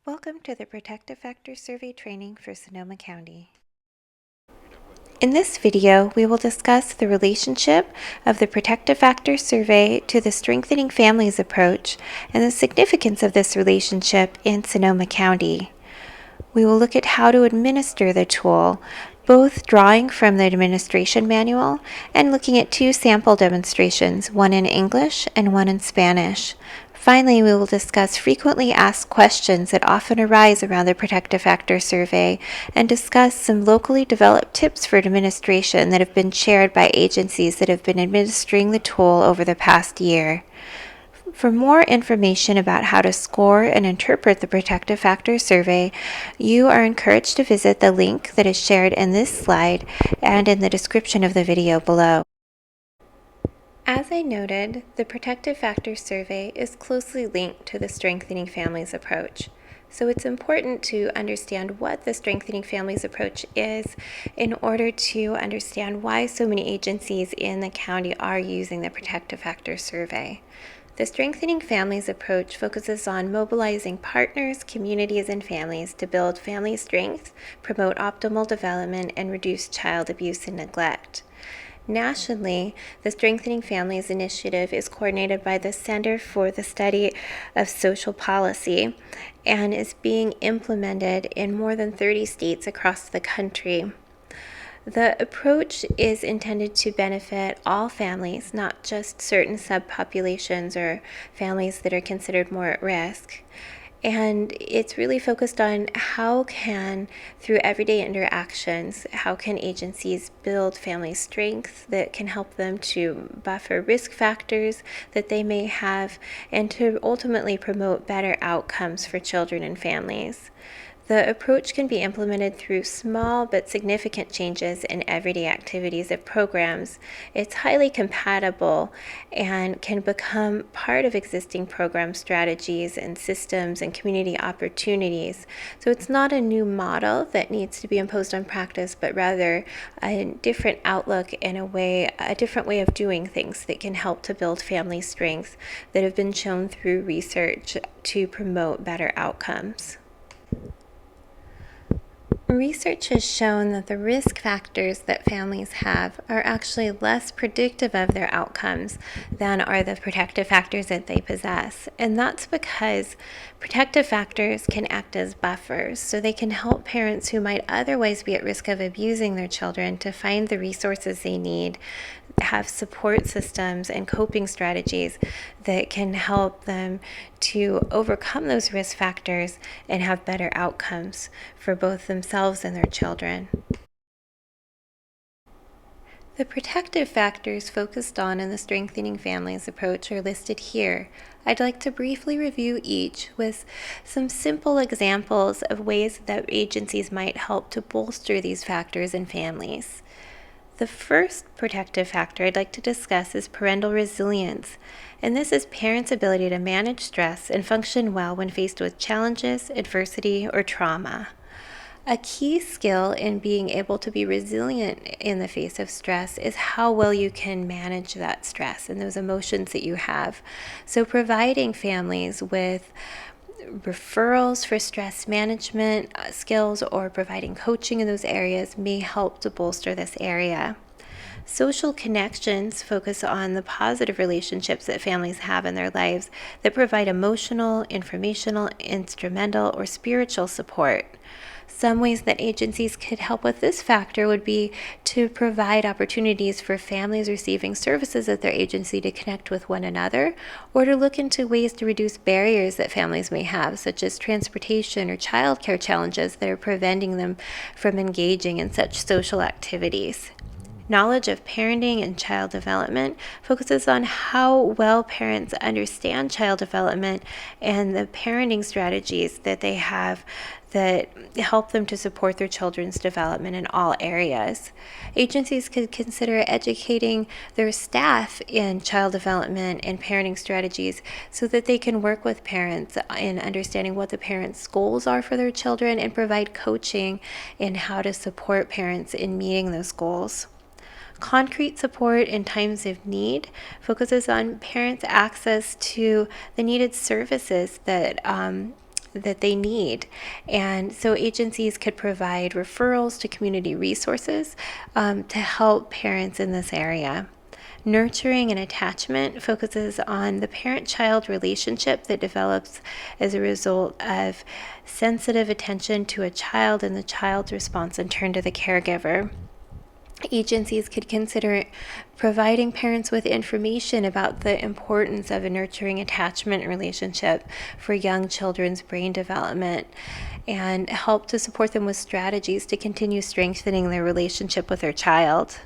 Welcome to the Protective Factor Survey training for Sonoma County. In this video, we will discuss the relationship of the Protective Factor Survey to the Strengthening Families approach and the significance of this relationship in Sonoma County. We will look at how to administer the tool, both drawing from the administration manual and looking at two sample demonstrations, one in English and one in Spanish. Finally, we will discuss frequently asked questions that often arise around the Protective Factor Survey and discuss some locally developed tips for administration that have been shared by agencies that have been administering the tool over the past year. For more information about how to score and interpret the Protective Factor Survey, you are encouraged to visit the link that is shared in this slide and in the description of the video below. As I noted, the Protective Factor Survey is closely linked to the Strengthening Families approach. So it's important to understand what the Strengthening Families approach is in order to understand why so many agencies in the county are using the Protective Factor Survey. The Strengthening Families approach focuses on mobilizing partners, communities, and families to build family strength, promote optimal development, and reduce child abuse and neglect. Nationally, the Strengthening Families initiative is coordinated by the Center for the Study of Social Policy and is being implemented in more than 30 states across the country. The approach is intended to benefit all families, not just certain subpopulations or families that are considered more at risk. And it's really focused on how can, through everyday interactions, how can agencies build family strength that can help them to buffer risk factors that they may have and to ultimately promote better outcomes for children and families. The approach can be implemented through small but significant changes in everyday activities and programs. It's highly compatible and can become part of existing program strategies and systems and community opportunities. So it's not a new model that needs to be imposed on practice, but rather a different outlook and a different way of doing things that can help to build family strength that have been shown through research to promote better outcomes. Research has shown that the risk factors that families have are actually less predictive of their outcomes than are the protective factors that they possess. And that's because protective factors can act as buffers, so they can help parents who might otherwise be at risk of abusing their children to find the resources they need, have support systems and coping strategies that can help them to overcome those risk factors and have better outcomes for both themselves and their children. The protective factors focused on in the Strengthening Families approach are listed here. I'd like to briefly review each with some simple examples of ways that agencies might help to bolster these factors in families. The first protective factor I'd like to discuss is parental resilience, and this is parents' ability to manage stress and function well when faced with challenges, adversity, or trauma. A key skill in being able to be resilient in the face of stress is how well you can manage that stress and those emotions that you have. So providing families with referrals for stress management skills or providing coaching in those areas may help to bolster this area. Social connections focus on the positive relationships that families have in their lives that provide emotional, informational, instrumental, or spiritual support. Some ways that agencies could help with this factor would be to provide opportunities for families receiving services at their agency to connect with one another, or to look into ways to reduce barriers that families may have, such as transportation or childcare challenges that are preventing them from engaging in such social activities. Knowledge of parenting and child development focuses on how well parents understand child development and the parenting strategies that they have that help them to support their children's development in all areas. Agencies could consider educating their staff in child development and parenting strategies so that they can work with parents in understanding what the parents' goals are for their children and provide coaching in how to support parents in meeting those goals. Concrete support in times of need focuses on parents' access to the needed services that that they need. And so agencies could provide referrals to community resources to help parents in this area. Nurturing and attachment focuses on the parent-child relationship that develops as a result of sensitive attention to a child and the child's response in turn to the caregiver. Agencies could consider providing parents with information about the importance of a nurturing attachment relationship for young children's brain development and help to support them with strategies to continue strengthening their relationship with their child.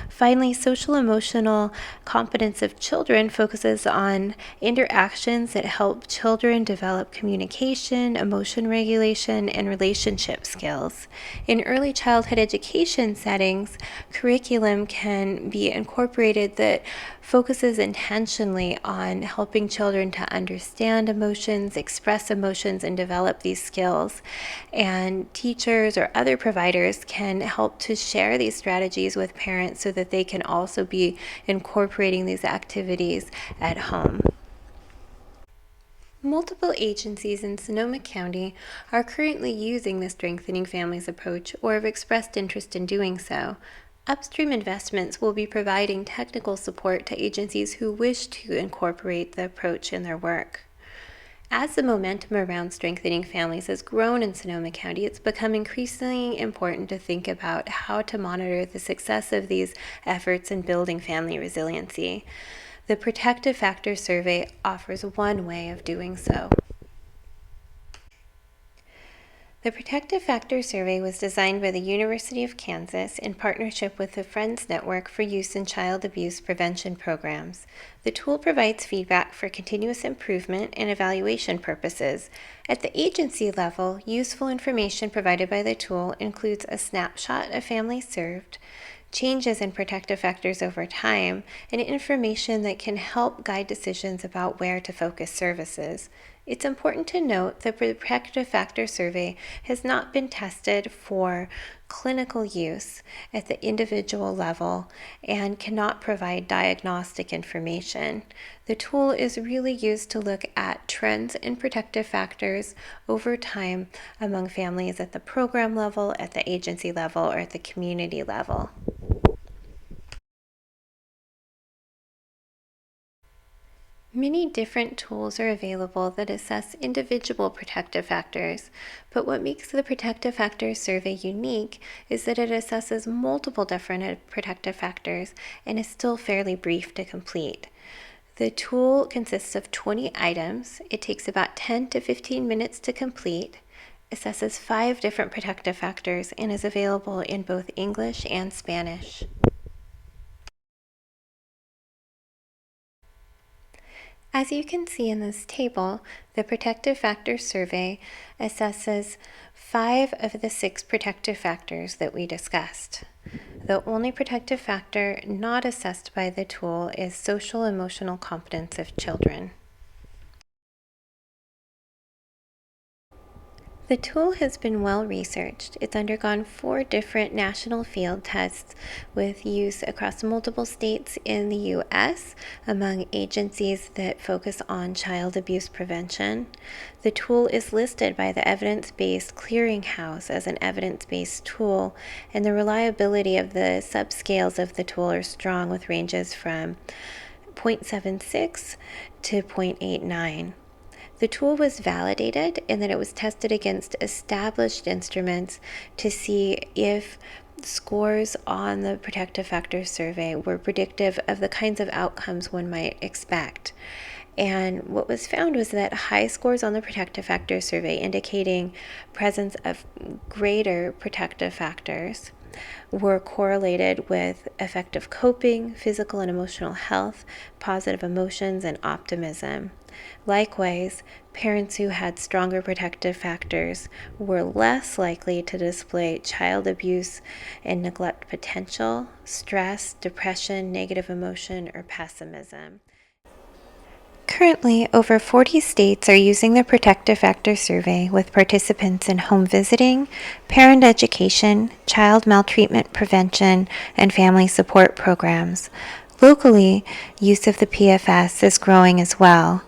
Finally, social emotional competence of children focuses on interactions that help children develop communication, emotion regulation, and relationship skills. In early childhood education settings, curriculum can be incorporated that focuses intentionally on helping children to understand emotions, express emotions, and develop these skills. And teachers or other providers can help to share these strategies with parents so that they can also be incorporating these activities at home. Multiple agencies in Sonoma County are currently using the Strengthening Families approach or have expressed interest in doing so. Upstream Investments will be providing technical support to agencies who wish to incorporate the approach in their work. As the momentum around strengthening families has grown in Sonoma County, it's become increasingly important to think about how to monitor the success of these efforts in building family resiliency. The Protective Factor Survey offers one way of doing so. The Protective Factor Survey was designed by the University of Kansas in partnership with the Friends Network for Use in Child Abuse Prevention Programs. The tool provides feedback for continuous improvement and evaluation purposes. At the agency level, useful information provided by the tool includes a snapshot of families served, changes in protective factors over time, and information that can help guide decisions about where to focus services. It's important to note that the Protective Factor Survey has not been tested for clinical use at the individual level and cannot provide diagnostic information. The tool is really used to look at trends in protective factors over time among families at the program level, at the agency level, or at the community level. Many different tools are available that assess individual protective factors, but what makes the Protective Factors Survey unique is that it assesses multiple different protective factors and is still fairly brief to complete. The tool consists of 20 items. It takes about 10 to 15 minutes to complete, assesses 5 different protective factors, and is available in both English and Spanish. As you can see in this table, the Protective Factors Survey assesses 5 of the 6 protective factors that we discussed. The only protective factor not assessed by the tool is social emotional competence of children. The tool has been well researched. It's undergone 4 different national field tests with use across multiple states in the U.S. among agencies that focus on child abuse prevention. The tool is listed by the Evidence-Based Clearinghouse as an evidence-based tool, and the reliability of the subscales of the tool are strong with ranges from 0.76 to 0.89. The tool was validated in that it was tested against established instruments to see if scores on the Protective Factors Survey were predictive of the kinds of outcomes one might expect. And what was found was that high scores on the Protective Factors Survey indicating presence of greater protective factors were correlated with effective coping, physical and emotional health, positive emotions, and optimism. Likewise, parents who had stronger protective factors were less likely to display child abuse and neglect potential, stress, depression, negative emotion, or pessimism. Currently, over 40 states are using the Protective Factor Survey with participants in home visiting, parent education, child maltreatment prevention, and family support programs. Locally, use of the PFS is growing as well.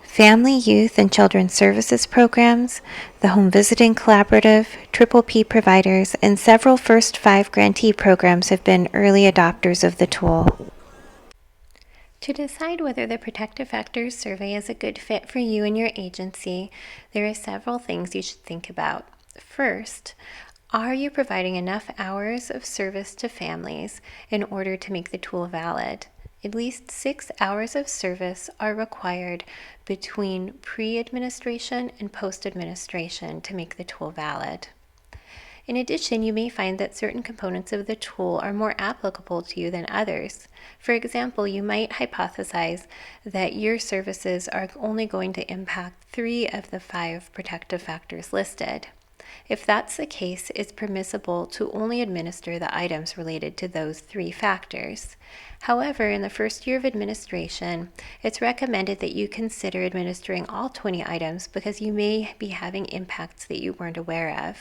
Family, Youth, and Children's Services programs, the Home Visiting Collaborative, Triple P providers, and several First 5 grantee programs have been early adopters of the tool. To decide whether the Protective Factors Survey is a good fit for you and your agency, there are several things you should think about. First, are you providing enough hours of service to families in order to make the tool valid? At least 6 hours of service are required between pre-administration and post-administration to make the tool valid. In addition, you may find that certain components of the tool are more applicable to you than others. For example, you might hypothesize that your services are only going to impact 3 of the 5 protective factors listed. If that's the case, it's permissible to only administer the items related to those 3 factors. However, in the first year of administration, it's recommended that you consider administering all 20 items because you may be having impacts that you weren't aware of.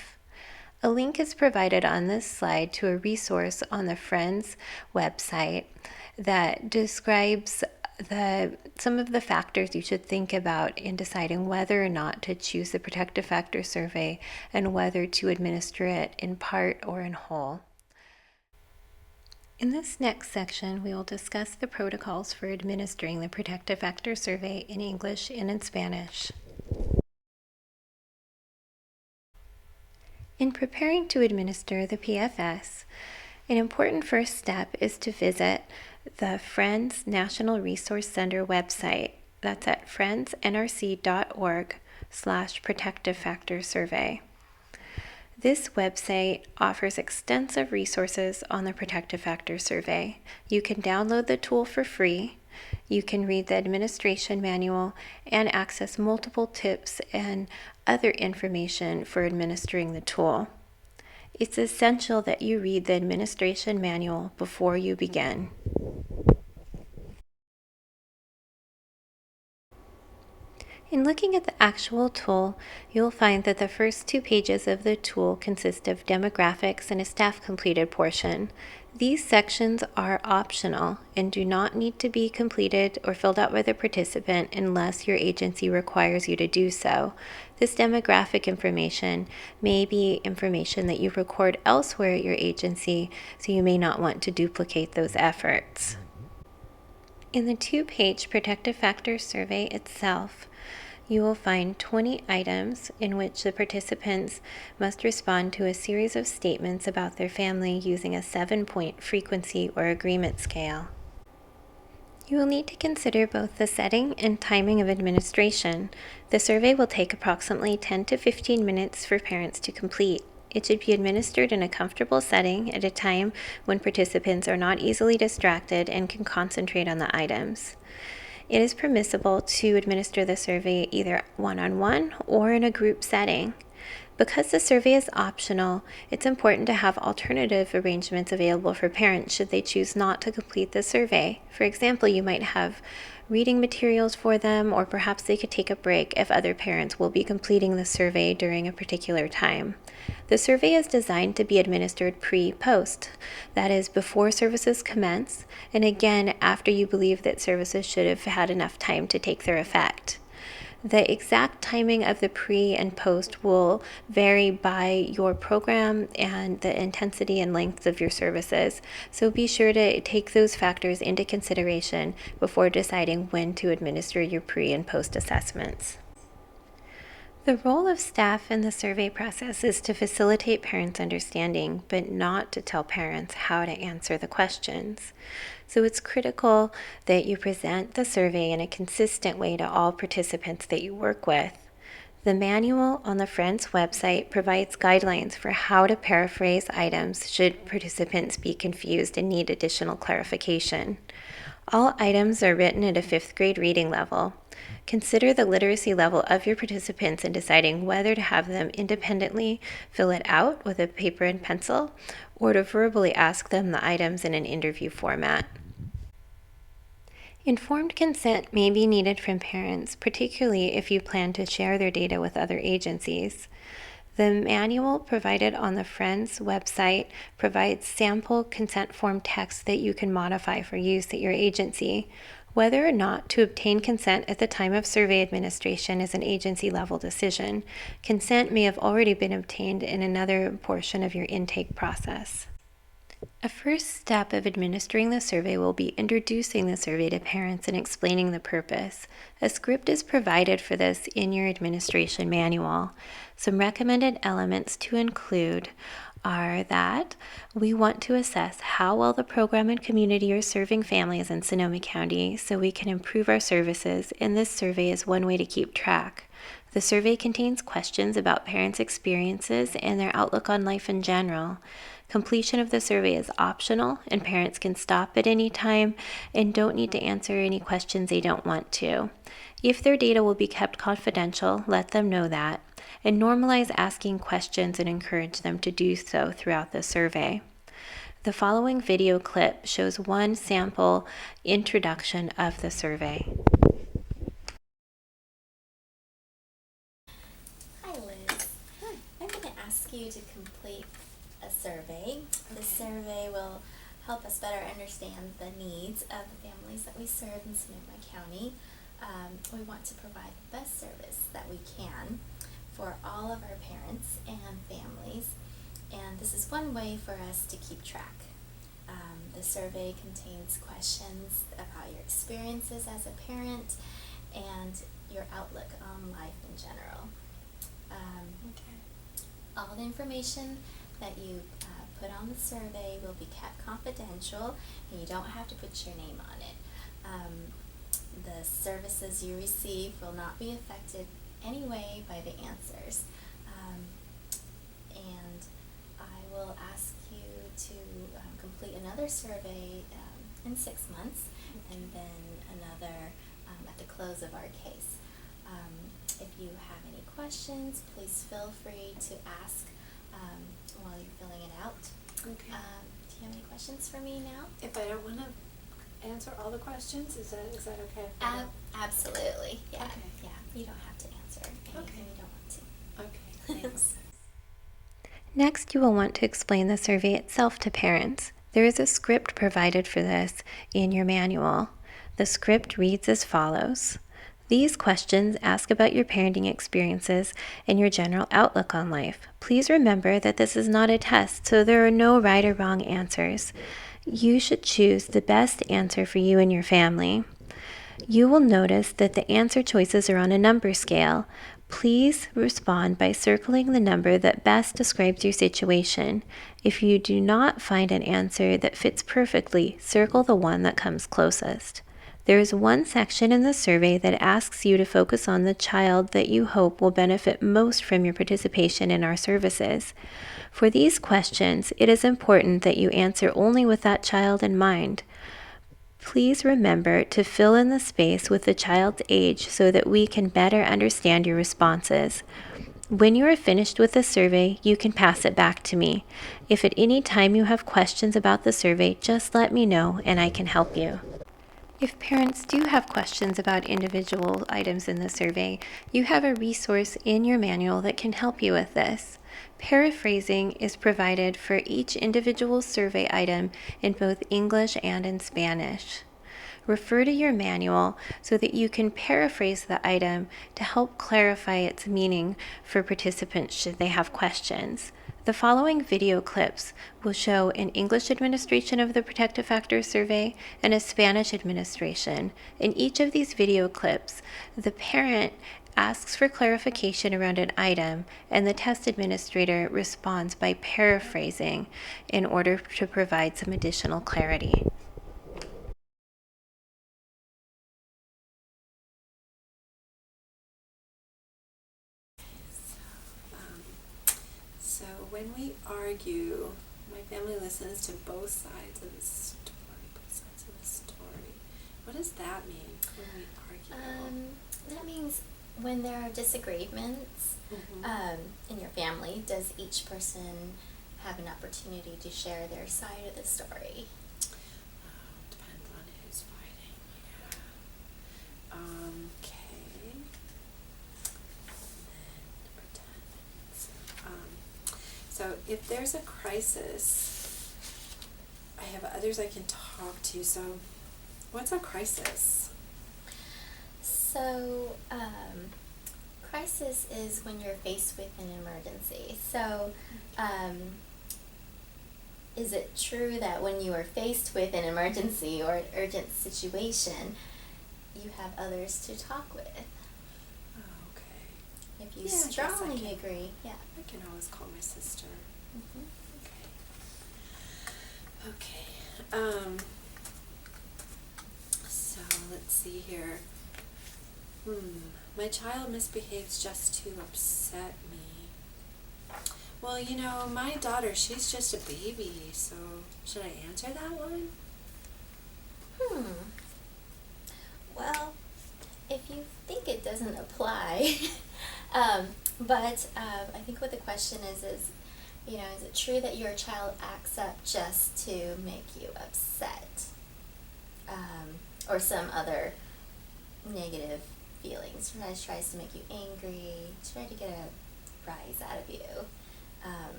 A link is provided on this slide to a resource on the Friends website that describes some of the factors you should think about in deciding whether or not to choose the Protective Factor Survey and whether to administer it in part or in whole. In this next section, we will discuss the protocols for administering the Protective Factor Survey in English and in Spanish. In preparing to administer the PFS, an important first step is to visit the Friends National Resource Center website. That's at friendsnrc.org/protective factor survey. This website offers extensive resources on the Protective Factor Survey. You can download the tool for free. You can read the administration manual and access multiple tips and other information for administering the tool. It's essential that you read the administration manual before you begin. In looking at the actual tool, you'll find that the first 2 pages of the tool consist of demographics and a staff-completed portion. These sections are optional and do not need to be completed or filled out by the participant unless your agency requires you to do so. This demographic information may be information that you record elsewhere at your agency, so you may not want to duplicate those efforts. In the 2-page Protective Factor Survey itself, you will find 20 items in which the participants must respond to a series of statements about their family using a 7-point frequency or agreement scale. You will need to consider both the setting and timing of administration. The survey will take approximately 10 to 15 minutes for parents to complete. It should be administered in a comfortable setting at a time when participants are not easily distracted and can concentrate on the items. It is permissible to administer the survey either one-on-one or in a group setting. Because the survey is optional, it's important to have alternative arrangements available for parents should they choose not to complete the survey. For example, you might have reading materials for them, or perhaps they could take a break if other parents will be completing the survey during a particular time. The survey is designed to be administered pre-post, that is, before services commence, and again after you believe that services should have had enough time to take their effect. The exact timing of the pre and post will vary by your program and the intensity and length of your services, so be sure to take those factors into consideration before deciding when to administer your pre and post assessments. The role of staff in the survey process is to facilitate parents' understanding, but not to tell parents how to answer the questions. So it's critical that you present the survey in a consistent way to all participants that you work with. The manual on the Friends website provides guidelines for how to paraphrase items should participants be confused and need additional clarification. All items are written at a 5th grade reading level. Consider the literacy level of your participants in deciding whether to have them independently fill it out with a paper and pencil or to verbally ask them the items in an interview format. Informed consent may be needed from parents, particularly if you plan to share their data with other agencies. The manual provided on the Friends website provides sample consent form text that you can modify for use at your agency. Whether or not to obtain consent at the time of survey administration is an agency-level decision. Consent may have already been obtained in another portion of your intake process. A first step of administering the survey will be introducing the survey to parents and explaining the purpose. A script is provided for this in your administration manual. Some recommended elements to include are that we want to assess how well the program and community are serving families in Sonoma County so we can improve our services, and this survey is one way to keep track. The survey contains questions about parents' experiences and their outlook on life in general. Completion of the survey is optional, and parents can stop at any time and don't need to answer any questions they don't want to. If their data will be kept confidential, let them know that, and normalize asking questions and encourage them to do so throughout the survey. The following video clip shows one sample introduction of the survey. Hi Liz. Hi. I'm going to ask you to complete a survey. This survey will help us better understand the needs of the families that we serve in Sonoma County. We want to provide the best service that we can for all of our parents and families, and this is one way for us to keep track. The survey contains questions about your experiences as a parent and your outlook on life in general. All the information that you put on the survey will be kept confidential, and you don't have to put your name on it. The services you receive will not be affected anyway by the answers. And I will ask you to complete another survey in 6 months, and then another at the close of our case. If you have any questions, please feel free to ask while you're filling it out. Okay. Do you have any questions for me now? If I don't want to answer all the questions, is that okay? Absolutely. Yeah. Okay. Yeah. You don't have to answer anything you don't want to. Okay, thanks. Next, you will want to explain the survey itself to parents. There is a script provided for this in your manual. The script reads as follows. These questions ask about your parenting experiences and your general outlook on life. Please remember that this is not a test, so there are no right or wrong answers. You should choose the best answer for you and your family. You will notice that the answer choices are on a number scale. Please respond by circling the number that best describes your situation. If you do not find an answer that fits perfectly, circle the one that comes closest. There is one section in the survey that asks you to focus on the child that you hope will benefit most from your participation in our services. For these questions, it is important that you answer only with that child in mind. Please remember to fill in the space with the child's age so that we can better understand your responses. When you are finished with the survey, you can pass it back to me. If at any time you have questions about the survey, just let me know and I can help you. If parents do have questions about individual items in the survey, you have a resource in your manual that can help you with this. Paraphrasing is provided for each individual survey item in both English and in Spanish. Refer to your manual so that you can paraphrase the item to help clarify its meaning for participants should they have questions. The following video clips will show an English administration of the Protective Factor Survey and a Spanish administration. In each of these video clips, the parent asks for clarification around an item, and the test administrator responds by paraphrasing in order to provide some additional clarity. So when we argue, my family listens to both sides of the story. What does that mean when we argue? That means when there are disagreements in your family, does each person have an opportunity to share their side of the story? Depends on who's fighting. Yeah. Okay. And then so if there's a crisis, I have others I can talk to. So What's a crisis? So, crisis is when you're faced with an emergency. So, is it true that when you are faced with an emergency or an urgent situation, you have others to talk with? Oh, okay. If you Yeah, I guess I strongly can. agree, yeah. I can always call my sister. Mhm. Okay. So let's see here. My child misbehaves just to upset me. Well, my daughter, she's just a baby, so should I answer that one? Well, if you think it doesn't apply, I think what the question is, is it true that your child acts up just to make you upset? Or some other negative feelings, tries to make you angry, try to get a rise out of you.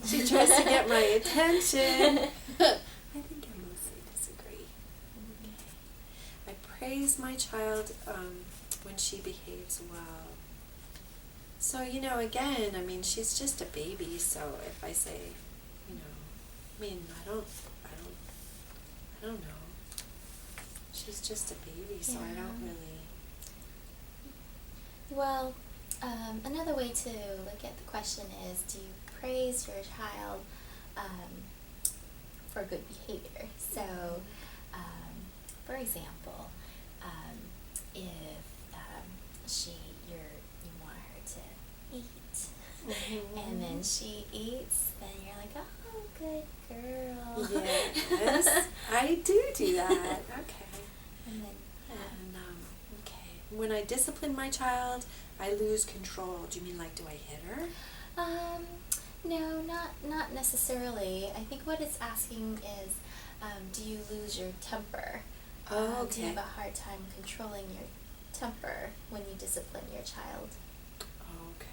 She tries to get my attention. I think I mostly disagree. Okay. I praise my child when she behaves well. So, again, she's just a baby, so if I say, I don't know. She's just a baby, so I don't really. Well, another way to look at the question is, do you praise your child for good behavior? So, for example, if you want her to eat, and then she eats, then you're like, oh, good girl. Yes, I do that. Okay. And then, Okay. When I discipline my child, I lose control. Do you mean do I hit her? no, not necessarily. I think what it's asking is, do you lose your temper? Oh, okay. Do you have a hard time controlling your temper when you discipline your child? Okay.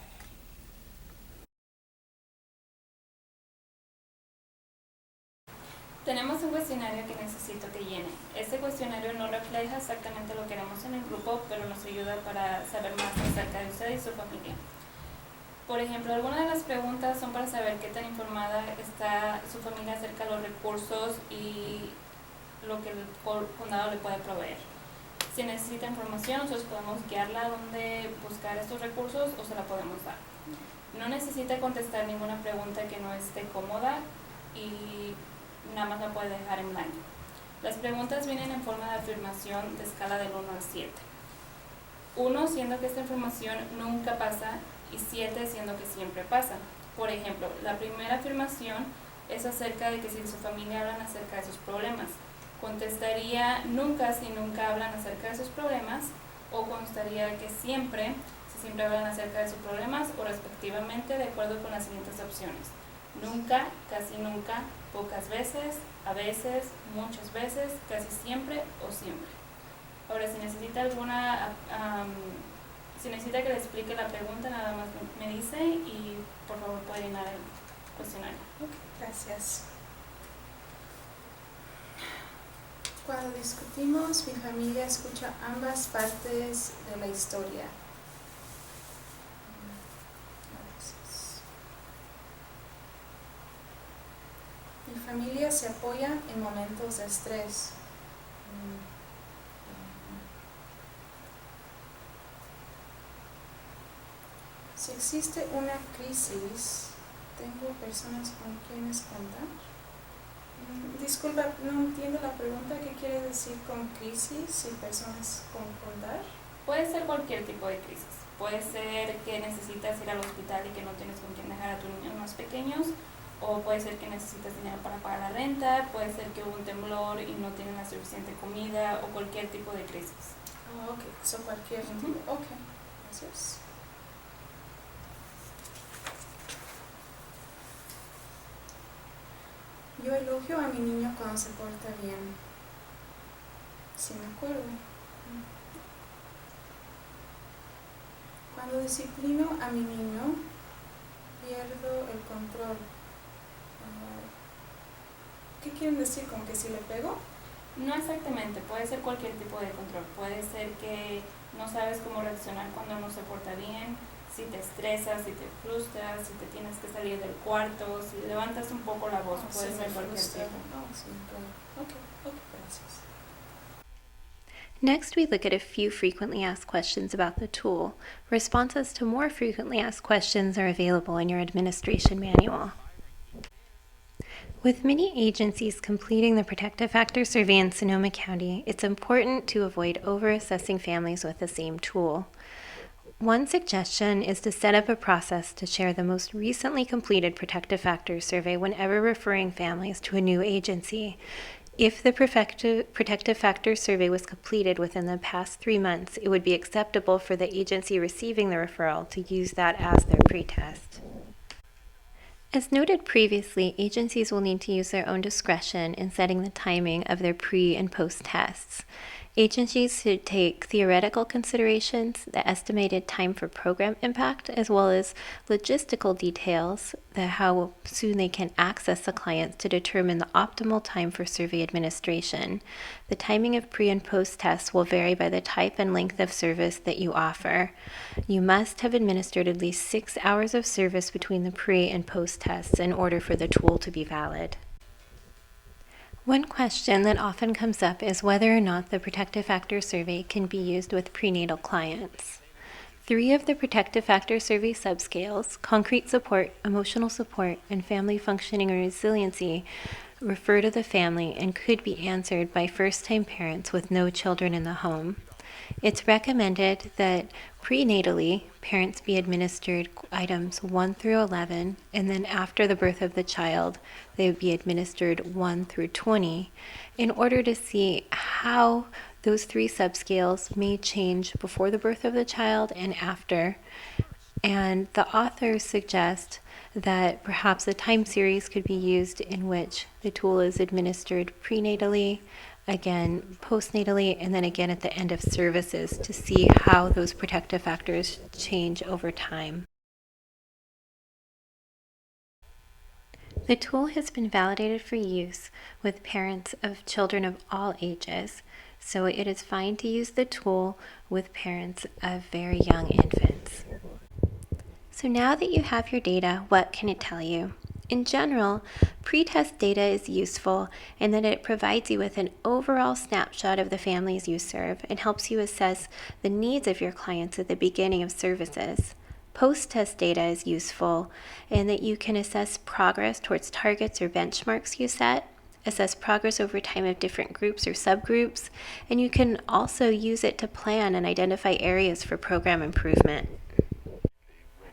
Tenemos un cuestionario que necesito que llene. Este cuestionario no refleja exactamente lo que haremos en el grupo, pero nos ayuda para saber más acerca de usted y su familia. Por ejemplo, algunas de las preguntas son para saber qué tan informada está su familia acerca de los recursos y lo que el condado le puede proveer. Si necesita información, nosotros podemos guiarla a dónde buscar estos recursos o se la podemos dar. No necesita contestar ninguna pregunta que no esté cómoda y nada más la puede dejar en blanco. Las preguntas vienen en forma de afirmación de escala del 1 al 7. 1 siendo que esta información nunca pasa y 7 siendo que siempre pasa. Por ejemplo, la primera afirmación es acerca de que si su familia hablan acerca de sus problemas. Contestaría nunca si nunca hablan acerca de sus problemas, o contestaría que siempre si siempre hablan acerca de sus problemas, o respectivamente de acuerdo con las siguientes opciones: nunca, casi nunca, pocas veces, a veces, muchas veces, casi siempre o siempre. Ahora, si necesita si necesita que le explique la pregunta, nada más me dice y por favor puede llenar el cuestionario. Okay, gracias. Cuando discutimos, mi familia escucha ambas partes de la historia. Mi familia se apoya en momentos de estrés. Si existe una crisis, ¿tengo personas con quienes contar? Disculpa, no entiendo la pregunta. ¿Qué quiere decir con crisis y personas con contar? Puede ser cualquier tipo de crisis. Puede ser que necesitas ir al hospital y que no tienes con quién dejar a tus niños más pequeños, o puede ser que necesitas dinero para pagar la renta, puede ser que hubo un temblor y no tienen la suficiente comida, o cualquier tipo de crisis. Ok, cualquier tipo. Ok, gracias. Yo elogio a mi niño cuando se porta bien. Sí, me acuerdo. Cuando disciplino a mi niño, pierdo el control. ¿Qué quieren decir con que si le pego? No exactamente, puede ser cualquier tipo de control. Puede ser que no sabes cómo reaccionar cuando no se porta bien, si te estresas, si te frustras, si te tienes que salir del cuarto, si levantas un poco la voz, puede Sí, ser me cualquier frustra. tipo. Sí, claro. Ok, gracias. Next, we look at a few frequently asked questions about the tool. Responses to more frequently asked questions are available in your administration manual. With many agencies completing the Protective Factor Survey in Sonoma County, it's important to avoid over-assessing families with the same tool. One suggestion is to set up a process to share the most recently completed Protective Factors survey whenever referring families to a new agency. If the Protective Factors survey was completed within the past 3 months, it would be acceptable for the agency receiving the referral to use that as their pretest. As noted previously, agencies will need to use their own discretion in setting the timing of their pre- and post-tests. Agencies should take theoretical considerations, the estimated time for program impact, as well as logistical details, how soon they can access the clients to determine the optimal time for survey administration. The timing of pre- and post-tests will vary by the type and length of service that you offer. You must have administered at least 6 hours of service between the pre- and post-tests in order for the tool to be valid. One question that often comes up is whether or not the Protective Factor Survey can be used with prenatal clients. 3 of the Protective Factor Survey subscales, concrete support, emotional support, and family functioning or resiliency, refer to the family and could be answered by first-time parents with no children in the home. It's recommended that prenatally, parents be administered items 1 through 11, and then after the birth of the child, they would be administered 1 through 20, in order to see how those 3 subscales may change before the birth of the child and after. And the authors suggest that perhaps a time series could be used in which the tool is administered prenatally, again postnatally, and then again at the end of services to see how those protective factors change over time. The tool has been validated for use with parents of children of all ages, so it is fine to use the tool with parents of very young infants. So now that you have your data, what can it tell you? In general, pretest data is useful in that it provides you with an overall snapshot of the families you serve and helps you assess the needs of your clients at the beginning of services. Post-test data is useful in that you can assess progress towards targets or benchmarks you set, assess progress over time of different groups or subgroups, and you can also use it to plan and identify areas for program improvement.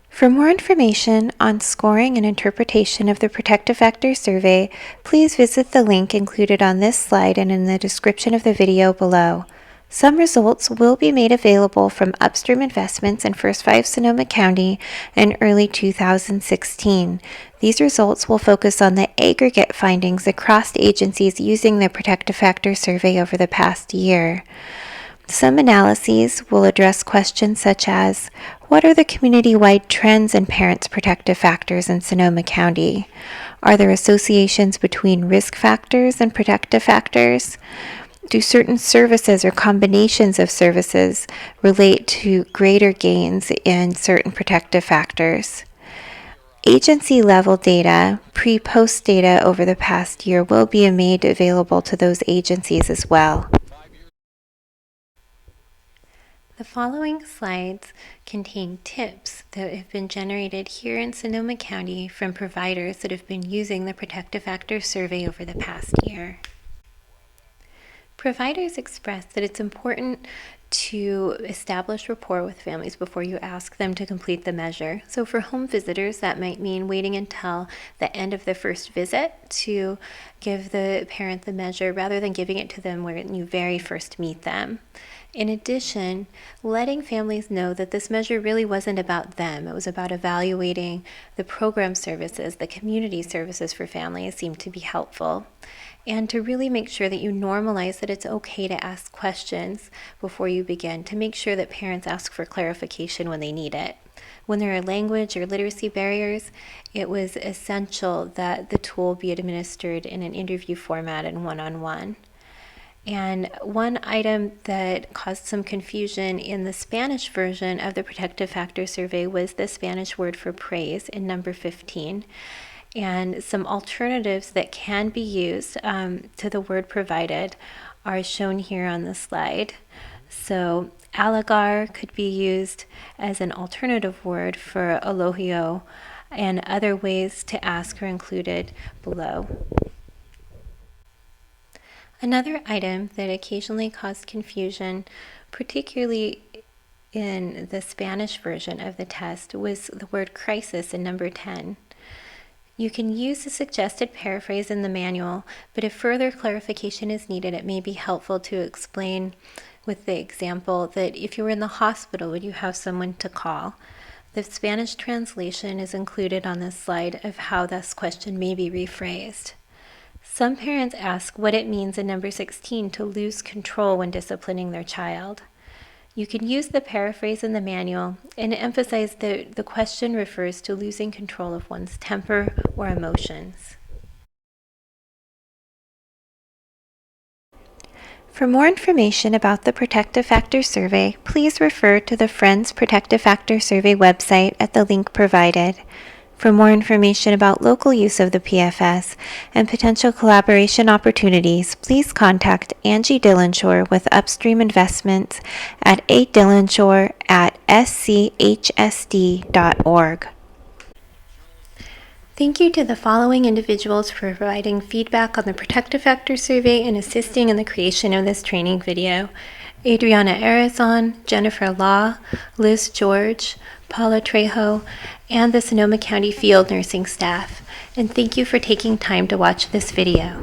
For more information on scoring and interpretation of the Protective Factor Survey, please visit the link included on this slide and in the description of the video below. Some results will be made available from Upstream Investments in First 5 Sonoma County in early 2016. These results will focus on the aggregate findings across agencies using the Protective Factor Survey over the past year. Some analyses will address questions such as, what are the community-wide trends in parents' protective factors in Sonoma County? Are there associations between risk factors and protective factors? Do certain services or combinations of services relate to greater gains in certain protective factors? Agency-level data, pre-post data over the past year will be made available to those agencies as well. The following slides contain tips that have been generated here in Sonoma County from providers that have been using the Protective Factor Survey over the past year. Providers express that it's important to establish rapport with families before you ask them to complete the measure. So for home visitors, that might mean waiting until the end of the first visit to give the parent the measure rather than giving it to them when you very first meet them. In addition, letting families know that this measure really wasn't about them. It was about evaluating the program services, the community services for families seemed to be helpful. And to really make sure that you normalize that it's okay to ask questions before you begin, to make sure that parents ask for clarification when they need it. When there are language or literacy barriers, it was essential that the tool be administered in an interview format and one-on-one. And one item that caused some confusion in the Spanish version of the Protective Factor Survey was the Spanish word for praise in number 15. And some alternatives that can be used to the word provided are shown here on the slide. So alagar could be used as an alternative word for elogio, and other ways to ask are included below. Another item that occasionally caused confusion, particularly in the Spanish version of the test, was the word crisis in number 10. You can use the suggested paraphrase in the manual, but if further clarification is needed, it may be helpful to explain with the example that if you were in the hospital, would you have someone to call? The Spanish translation is included on this slide of how this question may be rephrased. Some parents ask what it means in number 16 to lose control when disciplining their child. You can use the paraphrase in the manual and emphasize that the question refers to losing control of one's temper or emotions. For more information about the Protective Factor Survey, please refer to the Friends Protective Factor Survey website at the link provided. For more information about local use of the PFS and potential collaboration opportunities, please contact Angie Dillenshore with Upstream Investments at adillenshore@schsd.org. Thank you to the following individuals for providing feedback on the Protective Factor Survey and assisting in the creation of this training video: Adriana Arizon, Jennifer Law, Liz George, Paula Trejo, and the Sonoma County Field Nursing staff. And thank you for taking time to watch this video.